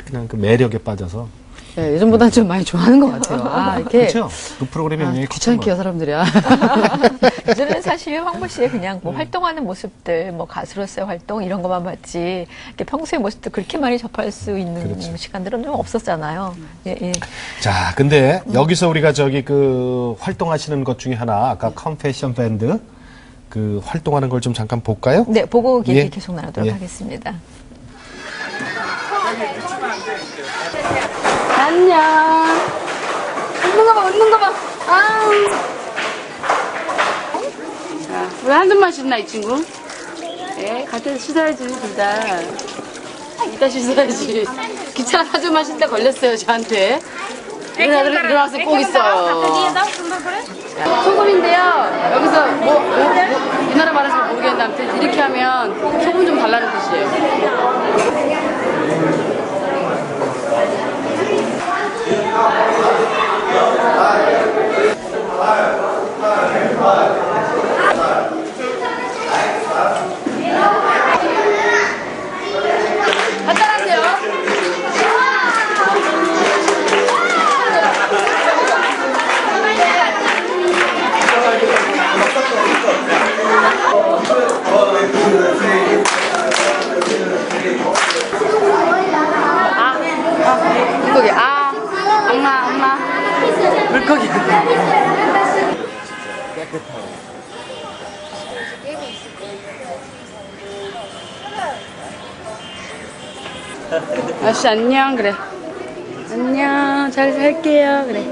그냥 그 매력에 빠져서. 네, 예전보다는 좀 많이 좋아하는 것 같아요. 이렇게 그렇죠? 그 프로그램이 영향이 귀찮게 요 사람들이야. 요즘은 사실 황보 씨의 그냥 뭐 활동하는 모습들, 뭐 가수로서의 활동 이런 것만 봤지, 이렇게 평소의 모습도 그렇게 많이 접할 수 있는 그렇죠. 시간들은 좀 없었잖아요. 예, 예. 자, 근데 여기서 우리가 저기 그 활동하시는 것 중에 하나, 아까 컨페션 밴드 그 활동하는 걸 좀 잠깐 볼까요? 네, 보고 얘기 예. 계속 나누도록 예. 하겠습니다. 안녕. 웃는 거 봐. 아우. 자, 왜 한숨만 쉬나, 이 친구? 예, 같이 씻어야지, 둘 다. 이따 씻어야지. 귀찮아, 한숨만 쉰다 걸렸어요, 저한테. 일어나서 꼭 있어요. 자, 소금인데요. 여기서 이 나라 말해서 모르겠는데, 아무튼 이렇게 하면 소금 좀 달라는 뜻이에요. 간단하세요. 물고기, 엄마. 물고기. 아씨, 안녕, 그래. 안녕, 잘 살게요, 그래.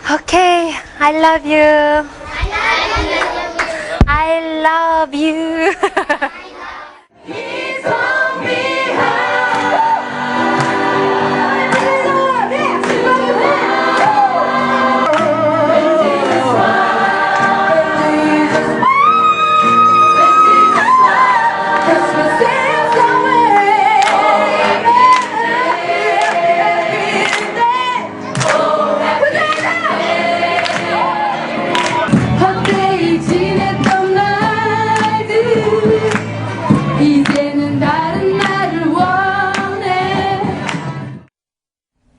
Okay, I love you. I love you. 헛되이 지냈던 날들 이제는 다른 나를 원해.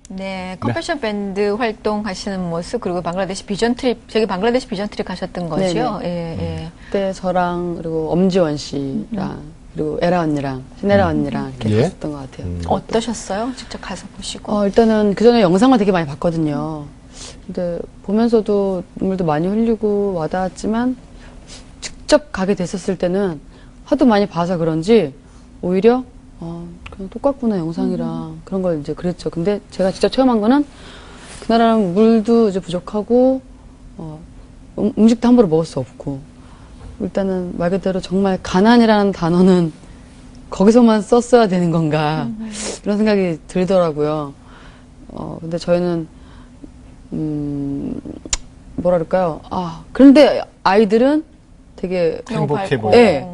네, 컨페션 밴드 활동하시는 모습, 그리고 방글라데시 비전 트립, 저기 방글라데시 비전 트립 가셨던 거죠? 예, 예. 그때 저랑 그리고 엄지원 씨랑 그리고 에라 언니랑 신에라 언니랑 이렇게 예. 갔었던 것 같아요. 어떠셨어요? 직접 가서 보시고. 일단은 그 전에 영상을 되게 많이 봤거든요. 근데 보면서도 눈물도 많이 흘리고 와닿았지만 직접 가게 됐었을 때는 하도 많이 봐서 그런지 오히려 그냥 똑같구나 영상이랑 그런 걸 이제 그랬죠. 근데 제가 직접 체험한 거는 그 나라는 물도 이제 부족하고 음식도 함부로 먹을 수 없고 일단은 말 그대로 정말 가난이라는 단어는 거기서만 썼어야 되는 건가 이런 생각이 들더라고요. 근데 저희는 뭐라 그럴까요? 그런데 아이들은 되게 행복해 밝고. 보여. 예.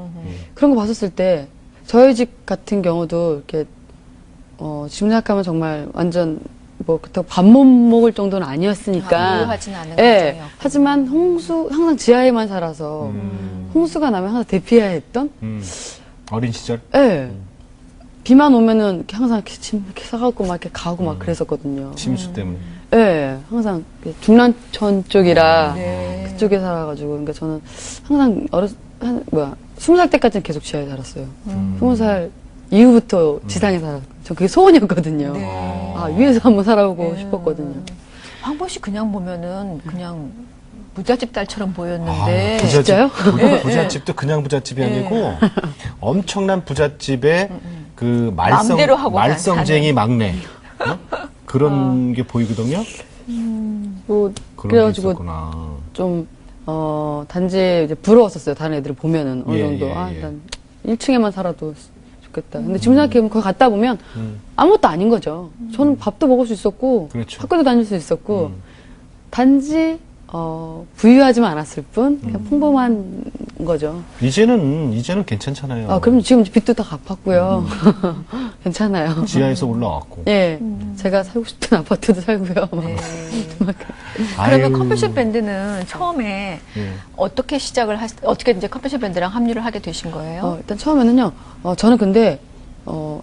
그런 거 봤었을 때 저희 집 같은 경우도 이렇게 지금 생각하면 정말 완전 뭐 그렇다고 밥 못 먹을 정도는 아니었으니까. 부유하진 않은 예. 가정이었고. 하지만 항상 지하에만 살아서 홍수가 나면 항상 대피해야 했던. 어린 시절? 예. 비만 오면은 이렇게 항상 이렇게 짐 이렇게 사갖고 막 이렇게 가고 막 그랬었거든요. 침수 때문에. 예. 항상 중랑천 쪽이라 네. 그쪽에 살아가지고 그러니까 저는 항상 20살 때까지는 계속 지하에 살았어요. 20살 이후부터 지상에 살았어요. 저 그게 소원이었거든요. 네. 위에서 한번 살아보고 싶었거든요. 황보 씨 그냥 보면은 그냥 부잣집 딸처럼 보였는데. 부잣집, 진짜요? 부잣집도 그냥 부잣집이 아니고 엄청난 부잣집의 그 마음대로 하고 말썽쟁이 막내. 그런 게 보이거든요. 뭐 그런 그래가지고 게 있었구나. 좀 단지 이제 부러웠었어요. 다른 애들을 보면은 어느 예, 정도 예, 예. 난 1층에만 살아도 좋겠다. 근데 지금 생각해보면 거기 갔다 보면 아무것도 아닌 거죠. 저는 밥도 먹을 수 있었고 그렇죠. 학교도 다닐 수 있었고 단지 부유하지만 않았을 뿐 그냥 평범한 거죠. 이제는 괜찮잖아요. 그럼 지금 빚도 다 갚았고요. 괜찮아요. 지하에서 올라왔고. 예, 제가 살고 싶은 아파트도 살고요. 네. 아유. 그러면 컴패션 밴드는 처음에 예. 어떻게 어떻게 이제 컴패션 밴드랑 합류를 하게 되신 거예요? 일단 처음에는요, 저는 근데, 뭐라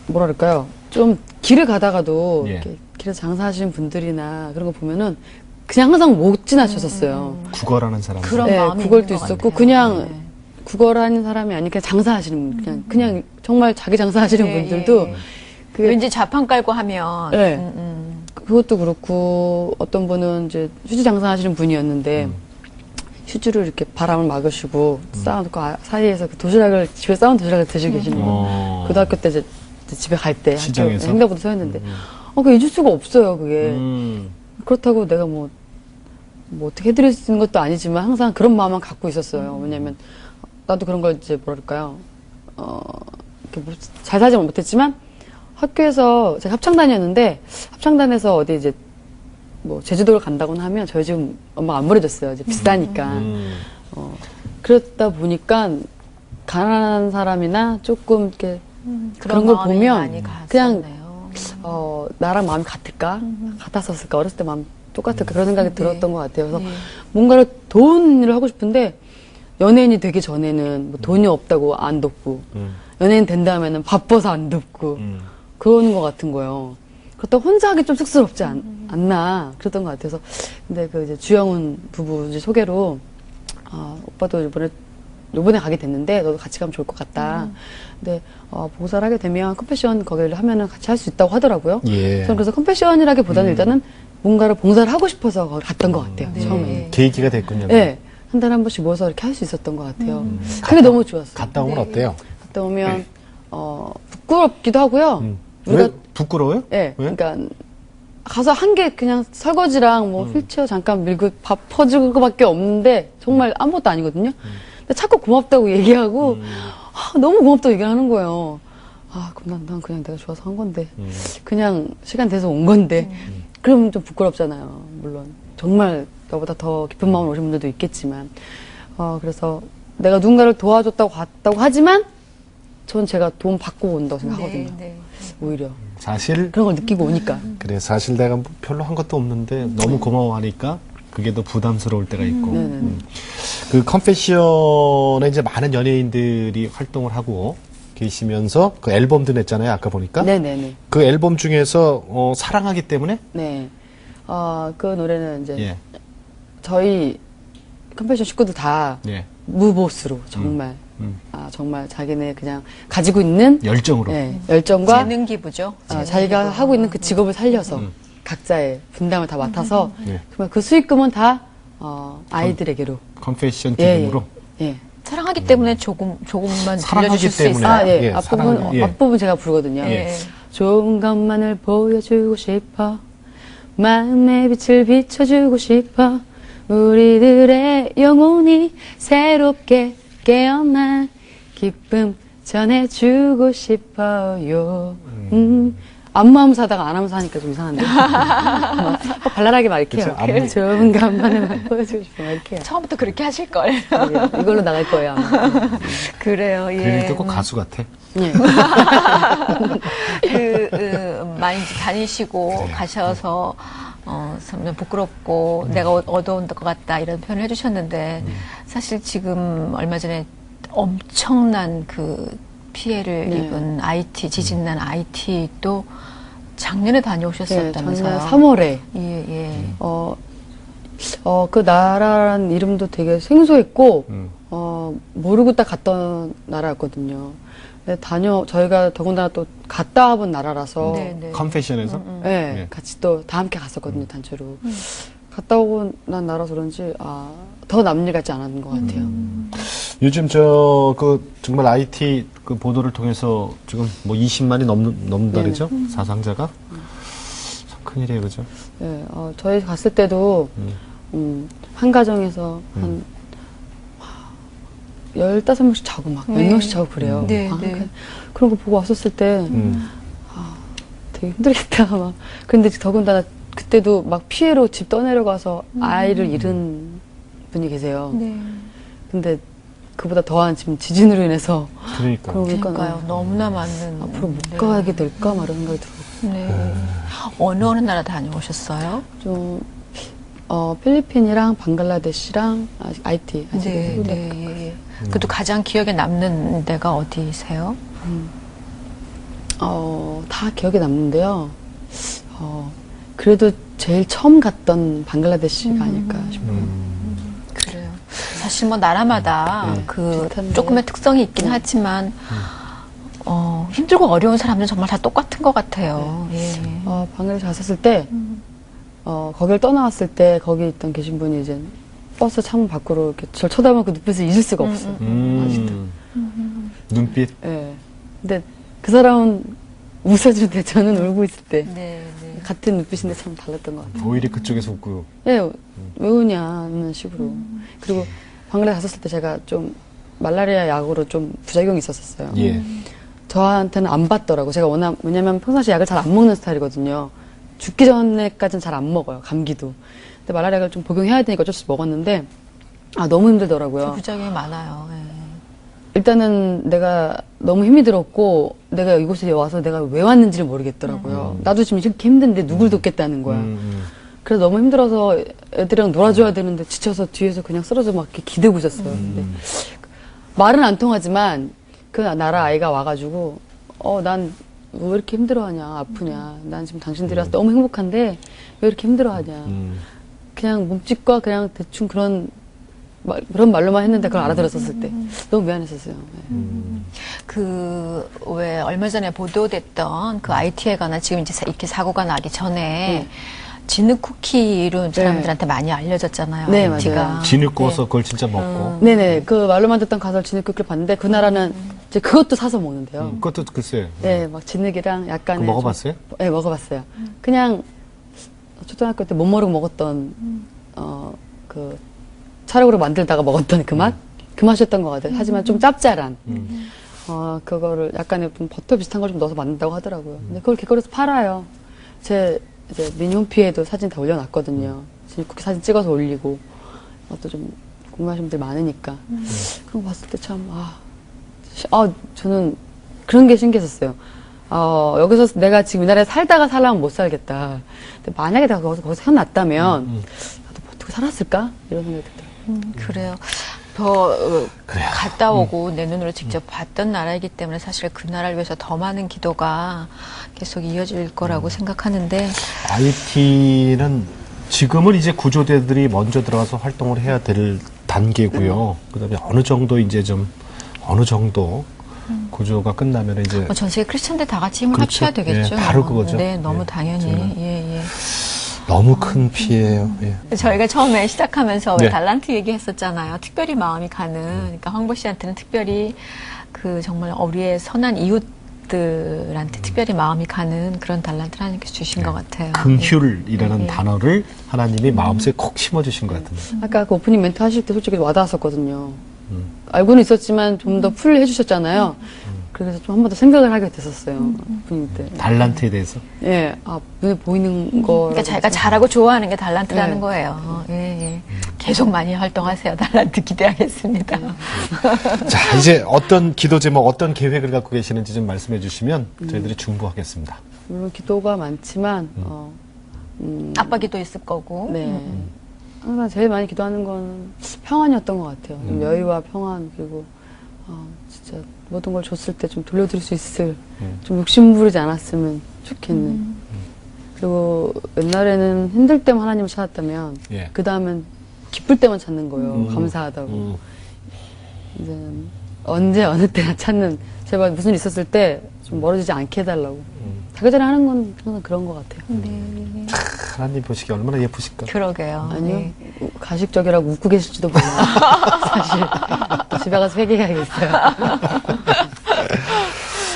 그럴까요. 좀 길을 가다가도, 예. 이렇게 길에서 장사하시는 분들이나 그런 거 보면은 그냥 항상 못 지나쳤었어요. 구걸하는 사람. 그런 네, 마음이 구걸도 있는 것 있었고, 같아요. 그냥 네. 구걸하는 사람이 아니고 그냥 장사하시는 분, 그냥 정말 자기 장사하시는 예, 분들도, 예. 그게 왠지 자판 깔고 하면 네. 그것도 그렇고, 어떤 분은 이제 휴지 장사하시는 분이었는데, 휴지를 이렇게 바람을 막으시고 쌓아놓고 사이에서 그 도시락을 집에 쌓은 도시락을 드시고 계시는 거예요. 고등학교 때 이제 집에 갈 때 시장에서? 행사부터 서 있는데 그게 잊을 수가 없어요. 그게 그렇다고 내가 뭐 어떻게 해드릴 수 있는 것도 아니지만 항상 그런 마음만 갖고 있었어요. 왜냐면 나도 그런 걸 이제 뭐랄까요 이렇게 잘 살지 못했지만 학교에서 제가 합창단이었는데 합창단에서 어디 이제 뭐 제주도를 간다거나 하면 저희 지금 엄마가 안 보내줬어요. 이제 비싸니까. 그렇다 보니까 가난한 사람이나 조금 이렇게 그런 걸 마음이 보면 많이 그냥 갔었네요. 나랑 마음이 같을까? 같았었을까? 어렸을 때 마음 똑같을까? 그런 생각이 들었던 것 같아요. 그래서 네. 뭔가를 도운 일을 하고 싶은데 연예인이 되기 전에는 뭐 돈이 없다고 안 돕고 연예인 된 다음에는 바빠서 안 돕고 그러는 것 같은 거예요. 그렇다고 혼자 하기 좀 쑥스럽지 않나 그랬던 것 같아서 근데 그 이제 주영훈 부부 이제 소개로 오빠도 이번에 가게 됐는데 너도 같이 가면 좋을 것 같다. 근데 봉사를 하게 되면 컴패션 거기를 하면은 같이 할 수 있다고 하더라고요. 예. 저는 그래서 컴패션이라기보다는 일단은 뭔가를 봉사를 하고 싶어서 거기 갔던 것 같아요. 네. 처음에. 계기가 됐군요. 네. 한 달에 한 번씩 모여서 이렇게 할 수 있었던 것 같아요. 그게 너무 좋았어요. 갔다 오면 어때요? 갔다 오면 부끄럽기도 하고요. 왜 부끄러워요? 예, 왜? 그러니까 가서 한 게 그냥 설거지랑 뭐 휠체어 잠깐 밀고 밥 퍼주는 것밖에 없는데 정말 아무것도 아니거든요. 근데 자꾸 고맙다고 얘기하고 너무 고맙다고 얘기를 하는 거예요. 그럼 난 그냥 내가 좋아서 한 건데 그냥 시간 돼서 온 건데 그럼 좀 부끄럽잖아요. 물론 정말 나보다 더 깊은 마음으로 오신 분들도 있겠지만 그래서 내가 누군가를 도와줬다고 갔다고 하지만 전 제가 돈 받고 온다고 생각하거든요. 네. 오히려 사실 그런 걸 느끼고 오니까. 그래 사실 내가 별로 한 것도 없는데 너무 고마워하니까 그게 더 부담스러울 때가 있고 네네네. 그 컴패션에 이제 많은 연예인들이 활동을 하고 계시면서 그 앨범도 냈잖아요. 아까 보니까 네네네. 그 앨범 중에서 사랑하기 때문에 네. 그 노래는 이제 예. 저희 컴패션 식구들 다 예. 무보스로 정말 음. 정말 자기네 그냥 가지고 있는 열정으로 열정과 재능 기부죠. 자기가 하고 있는 그 직업을 살려서 각자의 분담을 다 맡아서 예. 정말 그 수익금은 다 아이들에게로 컴패션 예, 기금으로 예. 사랑하기 때문에 조금만 사랑하기 들려주실 수 때문에. 있어요? 예, 앞부분 사랑을, 예. 앞부분 제가 부르거든요. 예. 좋은 것만을 보여주고 싶어 마음의 빛을 비춰주고 싶어 우리들의 영혼이 새롭게 깨어나 기쁨 전해주고 싶어요. 안무하면서 하다가 안 하면서 하니까 좀 이상한데. 발랄하게 말할게요. 그쵸, 좋은 것만을 보여주고 싶어 말할게요. 처음부터 그렇게 하실 걸. 이걸로 나갈 거예요. 아마. 그래요. 예. 그러니까 꼭 가수 같아. 예. 많이 다니시고 가셔서 참 부끄럽고 내가 얻어온 것 같다 이런 표현을 해주셨는데 사실 지금 얼마 전에 엄청난 그 피해를 네. 입은 IT 지진난 IT도 작년에 다녀오셨었다면서요? 작년 3월에 예. 그 나라라는 이름도 되게 생소했고 모르고 딱 갔던 나라였거든요. 근데 저희가 더군다나 또 갔다 와본 나라라서 네. 컴패션에서 네, 예. 같이 또 다 함께 갔었거든요, 단체로. 갔다 오고 난 나라서 그런지, 더 남일 같지 않았는 것 같아요. 요즘 정말 IT 그 보도를 통해서 지금 뭐 20만이 넘는다 그러죠? 사상자가. 큰일이에요, 그죠? 예, 저희 갔을 때도 한 가정에서 한 15명씩 자고 막 몇 네. 명씩 자고 그래요. 네, 아, 네. 그런 거 보고 왔었을 때 되게 힘들겠다 막. 근데 더군다나 그때도 막 피해로 집 떠내려가서 아이를 잃은 분이 계세요. 네. 근데 그보다 더한 지금 지진으로 인해서 그러니까. 그러니까요. 너무나 많은. 앞으로 못 네. 가게 될까 막 이런 생각이 들어요. 네. 어느 나라 다녀오셨어요? 좀 필리핀이랑 방글라데시랑 IT 아직 네, 해보다 네. 예, 예. 그래도 가장 기억에 남는 데가 어디세요? 다 기억에 남는데요. 그래도 제일 처음 갔던 방글라데시가 아닐까 싶어요. 그래요. 사실 뭐 나라마다 네. 그 비슷한데. 조금의 특성이 있긴 하지만 힘들고 어려운 사람들은 정말 다 똑같은 것 같아요. 예. 방글라데시 갔었을 때 거길 떠나왔을 때 거기 있던 계신 분이 이제 버스 창문 밖으로 이렇게 저를 쳐다보면 그 눈빛을 잊을 수가 없어요. 아직도. 눈빛. 예. 근데 그 사람은 웃어주는데 저는 울고 있을 때 네, 네. 같은 눈빛인데 참 달랐던 것 같아요. 오히려 그쪽에서 웃고. 예, 왜 우냐는 식으로. 그리고 방글라데시 갔었을 때 제가 좀 말라리아 약으로 좀 부작용이 있었어요. 예. 저한테는 안 받더라고. 제가 왜냐면 평상시 약을 잘 안 먹는 스타일이거든요. 죽기 전에까지는 잘 안 먹어요. 감기도. 근데 말라리아 약을 좀 복용해야 되니까 어쩔 수 없이 먹었는데, 너무 힘들더라고요. 부작용이 많아요. 예. 일단은 내가 너무 힘이 들었고, 내가 이곳에 와서 내가 왜 왔는지를 모르겠더라고요. 나도 지금 이렇게 힘든데 누굴 돕겠다는 거야. 그래서 너무 힘들어서 애들이랑 놀아줘야 되는데 지쳐서 뒤에서 그냥 쓰러져 막 이렇게 기대고 있었어요. 근데 말은 안 통하지만 그 나라 아이가 와가지고 난 왜 이렇게 힘들어하냐 아프냐 난 지금 당신들이라서 너무 행복한데 왜 이렇게 힘들어하냐 그냥 몸짓과 그냥 대충 그런 말로만 했는데 그걸 알아들었었을 때 너무 미안했었어요. 네. 왜 얼마 전에 보도됐던 그 IT에 관한 지금 이제 이렇게 사고가 나기 전에 진흙 쿠키로 사람들한테 많이 알려졌잖아요. 네, IT가. 맞아요. 진을 구워서 그걸 진짜 먹고. 네네 그 말로만 듣던 가설 진흙국기를 봤는데 그 나라는 이제 그것도 사서 먹는데요. 그것도 글쎄요. 네, 막 진흙이랑 약간의 그거 먹어봤어요? 네, 먹어봤어요. 그냥 초등학교 때 못 모르고 먹었던 그 차력으로 만들다가 먹었던 그 맛? 그 맛이었던 것 같아요. 하지만 좀 짭짤한. 그거를 약간의 좀 버터 비슷한 걸 좀 넣어서 만든다고 하더라고요. 근데 그걸 길거리에서 팔아요. 제 이제 미니 홈피에도 사진 다 올려놨거든요. 진흙쿠키 사진 찍어서 올리고 또 좀 궁금하신 분들 많으니까 그런 거 봤을 때 참 저는 그런 게 신기했었어요. 여기서 내가 지금 이 나라에 살다가 살라면 못 살겠다. 근데 만약에 내가 거기서 태어났다면 나도 어떻게 살았을까? 이런 생각이 들더라고요. 그래요. 갔다 오고 내 눈으로 직접 봤던 나라이기 때문에 사실 그 나라를 위해서 더 많은 기도가 계속 이어질 거라고 생각하는데 IT는 지금은 이제 구조대들이 먼저 들어가서 활동을 해야 될 단계고요. 그다음에 어느 정도 구조가 끝나면 이제 전 세계 크리스천들 다 같이 힘을 그렇죠. 합쳐야 되겠죠. 예, 바로 그거죠. 네, 너무 예, 당연히. 정말. 예. 너무 큰 피해예요. 예. 저희가 처음에 시작하면서 네. 달란트 얘기했었잖아요. 특별히 마음이 가는. 그러니까 황보 씨한테는 특별히 정말 우리의 선한 이웃들한테 특별히 마음이 가는 그런 달란트를 하나님께서 주신 것 같아요. 긍휼이라는 예. 단어를 하나님이 마음속에 콕 심어주신 것 같은데. 아까 그 오프닝 멘트 하실 때 솔직히 와닿았었거든요. 알고는 있었지만 좀 더 풀 해주셨잖아요. 그래서 좀 한 번 더 생각을 하게 됐었어요. 오프닝 때. 달란트에 대해서. 예, 눈에 보이는 거. 그러니까 자기가 잘하고 좋아하는 게 달란트라는 네. 거예요. 예. 계속 많이 활동하세요. 달란트 기대하겠습니다. 자, 이제 어떤 기도 제목, 어떤 계획을 갖고 계시는지 좀 말씀해 주시면 저희들이 중보하겠습니다. 물론 기도가 많지만, 아빠 기도 있을 거고. 네. 항상 제일 많이 기도하는 건 평안이었던 것 같아요. 좀 여유와 평안, 그리고, 진짜 모든 걸 줬을 때 좀 돌려드릴 수 있을, 좀 욕심부리지 않았으면 좋겠는. 그리고 옛날에는 힘들 때만 하나님을 찾았다면, 예. 그 다음엔 기쁠 때만 찾는 거예요. 감사하다고. 이제는 언제 어느 때나 찾는, 제발 무슨 일 있었을 때 좀 멀어지지 않게 해달라고. 자기 전에 하는 건 항상 그런 것 같아요. 하나님 보시기 얼마나 예쁘실까. 그러게요. 아니요. 네. 가식적이라고 웃고 계실지도 몰라요. 사실. 집에 가서 회개해야겠어요.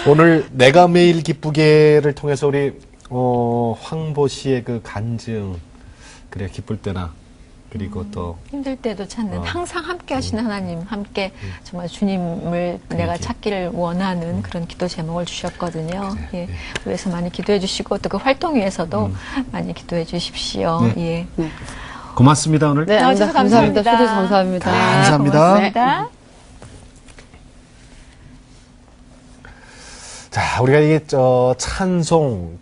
오늘 내가 매일 기쁘게를 통해서 우리 황보 씨의 그 간증, 그래, 기쁠 때나, 그리고 또, 힘들 때도 찾는 항상 함께 하시는 하나님, 함께 정말 주님을 내가 찾기를 원하는 그런 기도 제목을 주셨거든요. 예. 위해서 많이 기도해 주시고 또 그 활동 위해서도 많이 기도해 주십시오. 예. 고맙습니다, 오늘. 네, 나와주셔서 감사합니다. 감사합니다. 초대해주셔서 감사합니다. 감사합니다. 고맙습니다. 자, 우리가 이게 찬송,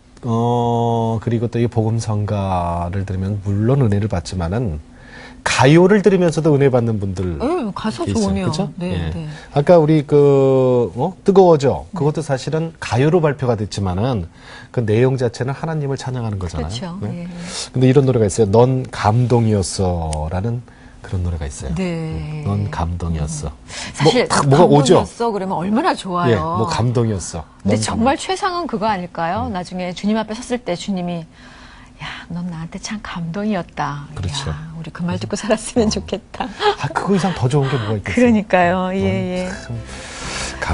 그리고 또 이 복음성가를 들으면 물론 은혜를 받지만은 가요를 들으면서도 은혜 받는 분들. 가사 있어요. 좋으네요. 그죠? 네, 예. 네. 아까 우리 뜨거워져. 그것도 사실은 가요로 발표가 됐지만은 그 내용 자체는 하나님을 찬양하는 거잖아요. 그렇죠. 네. 예. 근데 이런 노래가 있어요. 넌 감동이었어라는 그런 노래가 있어요. 네. 넌 감동이었어. 사실 딱 뭐가 오죠. 감동이었어 그러면 얼마나 좋아요. 예, 뭐 감동이었어. 근데 넌 정말 최상은 그거 아닐까요? 나중에 주님 앞에 섰을 때 주님이 야, 넌 나한테 참 감동이었다. 그렇죠. 야, 우리 그 말 듣고 살았으면 좋겠다. 그거 이상 더 좋은 게 뭐가 있겠어요? 그러니까요. 예, 예.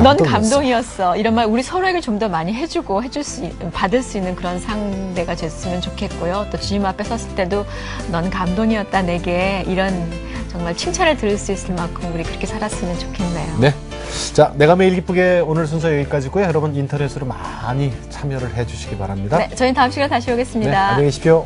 넌 감동이었어. 이런 말 우리 서로에게 좀 더 많이 해주고 받을 수 있는 그런 상대가 됐으면 좋겠고요. 또 주님 앞에 섰을 때도 넌 감동이었다 내게 이런 정말 칭찬을 들을 수 있을 만큼 우리 그렇게 살았으면 좋겠네요. 네. 자, 내가 매일 기쁘게 오늘 순서 여기까지고요. 여러분 인터넷으로 많이 참여를 해주시기 바랍니다. 네, 저희는 다음 시간에 다시 네, 오겠습니다. 안녕히 계십시오.